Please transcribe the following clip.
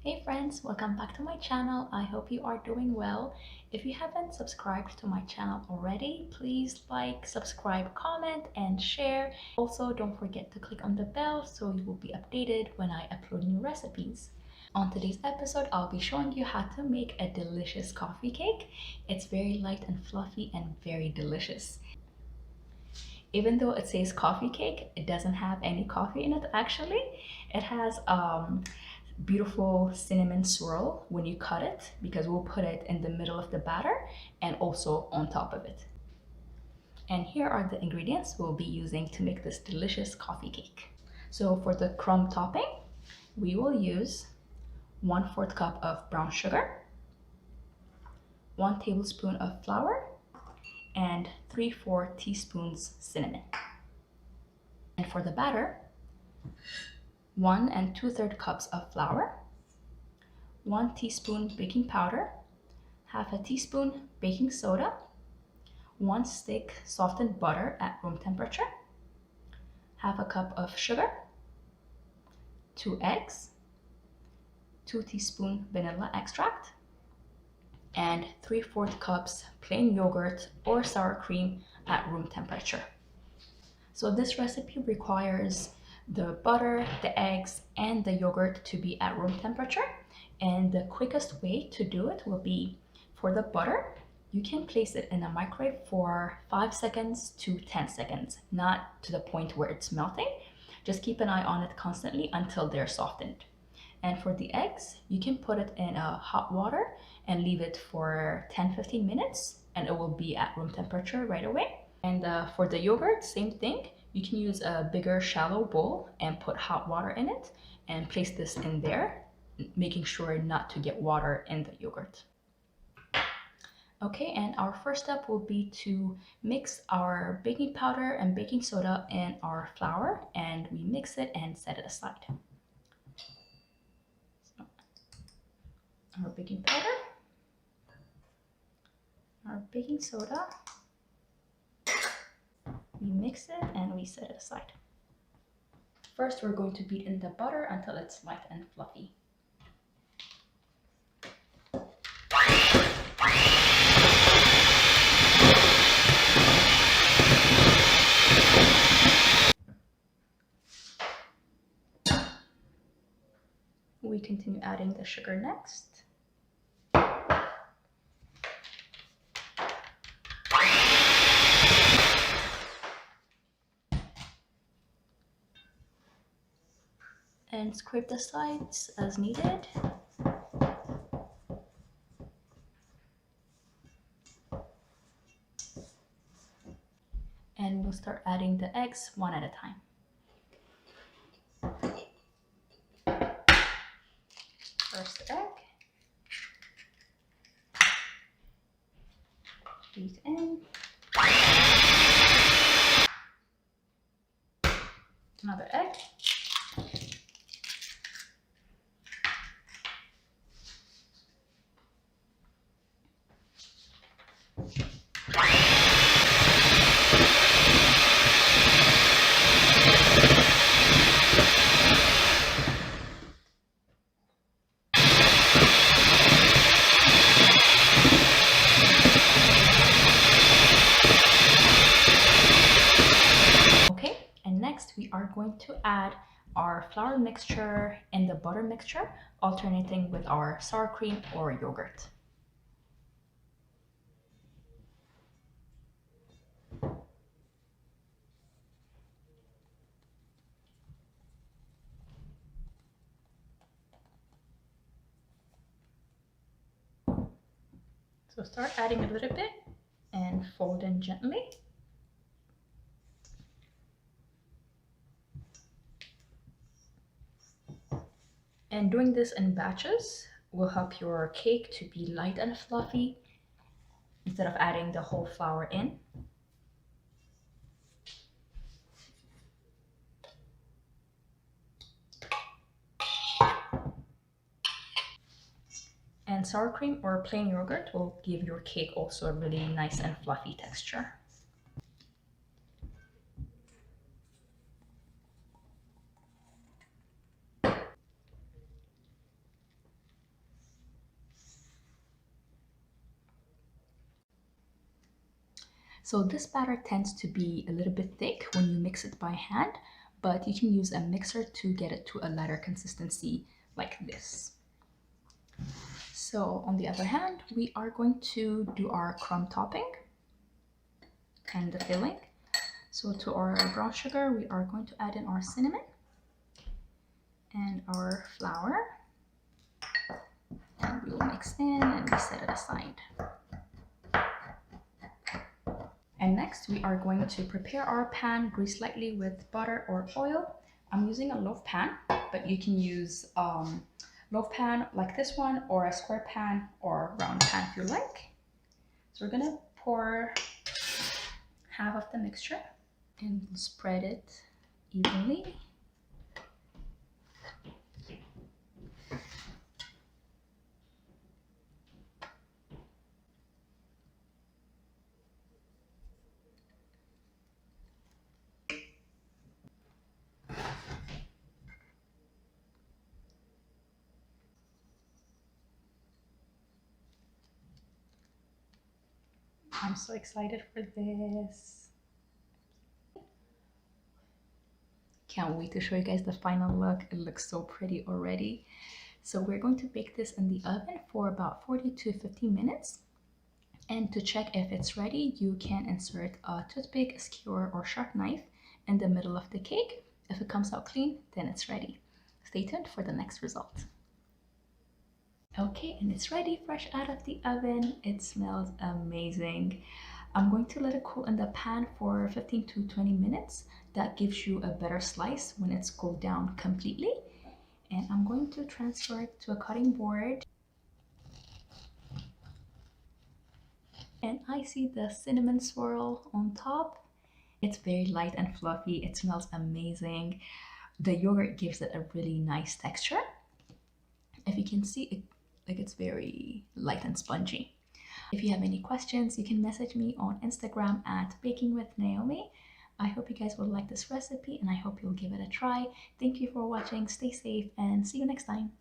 Hey friends, welcome back to my channel. I hope you are doing well. If you haven't subscribed to my channel already, please like, subscribe, comment, and share. Also, don't forget to click on the bell so you will be updated when I upload new recipes. On today's episode, I'll be showing you how to make a delicious coffee cake. It's very light and fluffy and very delicious. Even though it says coffee cake, it doesn't have any coffee in it actually. It has beautiful cinnamon swirl when you cut it, because we'll put it in the middle of the batter and also on top of it. And here are the ingredients we'll be using to make this delicious coffee cake. So for the crumb topping, we will use 1/4 cup of brown sugar, 1 tablespoon of flour, and 3/4 teaspoons cinnamon. And for the batter, 1 2/3 cups of flour, 1 teaspoon baking powder, half a teaspoon baking soda, 1 stick softened butter at room temperature, half a cup of sugar, 2 eggs, 2 teaspoon vanilla extract, and 3/4 cups plain yogurt or sour cream at room temperature. So this recipe requires the butter, the eggs, and the yogurt to be at room temperature. And the quickest way to do it will be for the butter, you can place it in a microwave for 5 seconds to 10 seconds, not to the point where it's melting. Just keep an eye on it constantly until they're softened. And for the eggs, you can put it in a hot water and leave it for 10-15 minutes and it will be at room temperature right away. And for the yogurt, same thing. You can use a bigger shallow bowl and put hot water in it and place this in there, making sure not to get water in the yogurt. Okay, and our first step will be to mix our baking powder and baking soda in our flour, and we mix it and set it aside. So, our baking powder, our baking soda, we mix it and we set it aside. First, we're going to beat in the butter until it's light and fluffy. We continue adding the sugar next. And scrape the sides as needed. And we'll start adding the eggs one at a time. First egg. Beat in. Another egg. Next, we are going to add our flour mixture and the butter mixture, alternating with our sour cream or yogurt. So start adding a little bit and fold in gently. And doing this in batches will help your cake to be light and fluffy instead of adding the whole flour in. And sour cream or plain yogurt will give your cake also a really nice and fluffy texture. So this batter tends to be a little bit thick when you mix it by hand, but you can use a mixer to get it to a lighter consistency like this. So on the other hand, we are going to do our crumb topping and the filling. So to our brown sugar, we are going to add in our cinnamon and our flour, and we will mix in and we set it aside. And next we are going to prepare our pan, grease lightly with butter or oil. I'm using a loaf pan, but you can use loaf pan like this one, or a square pan or round pan if you like. So we're gonna pour half of the mixture and spread it evenly. I'm so excited for this. Can't wait to show you guys the final look. It looks so pretty already. So we're going to bake this in the oven for about 40 to 50 minutes. And to check if it's ready, you can insert a toothpick, a skewer, or sharp knife in the middle of the cake. If it comes out clean, then it's ready. Stay tuned for the next result. Okay, and it's ready, fresh out of the oven. It smells amazing. I'm going to let it cool in the pan for 15 to 20 minutes. That gives you a better slice when it's cooled down completely. And I'm going to transfer it to a cutting board. And I see the cinnamon swirl on top. It's very light and fluffy. It smells amazing. The yogurt gives it a really nice texture. If you can see it, it's very light and spongy. If you have any questions, you can message me on Instagram at Baking with Naomi. I hope you guys will like this recipe and I hope you'll give it a try. Thank you for watching. Stay safe and see you next time.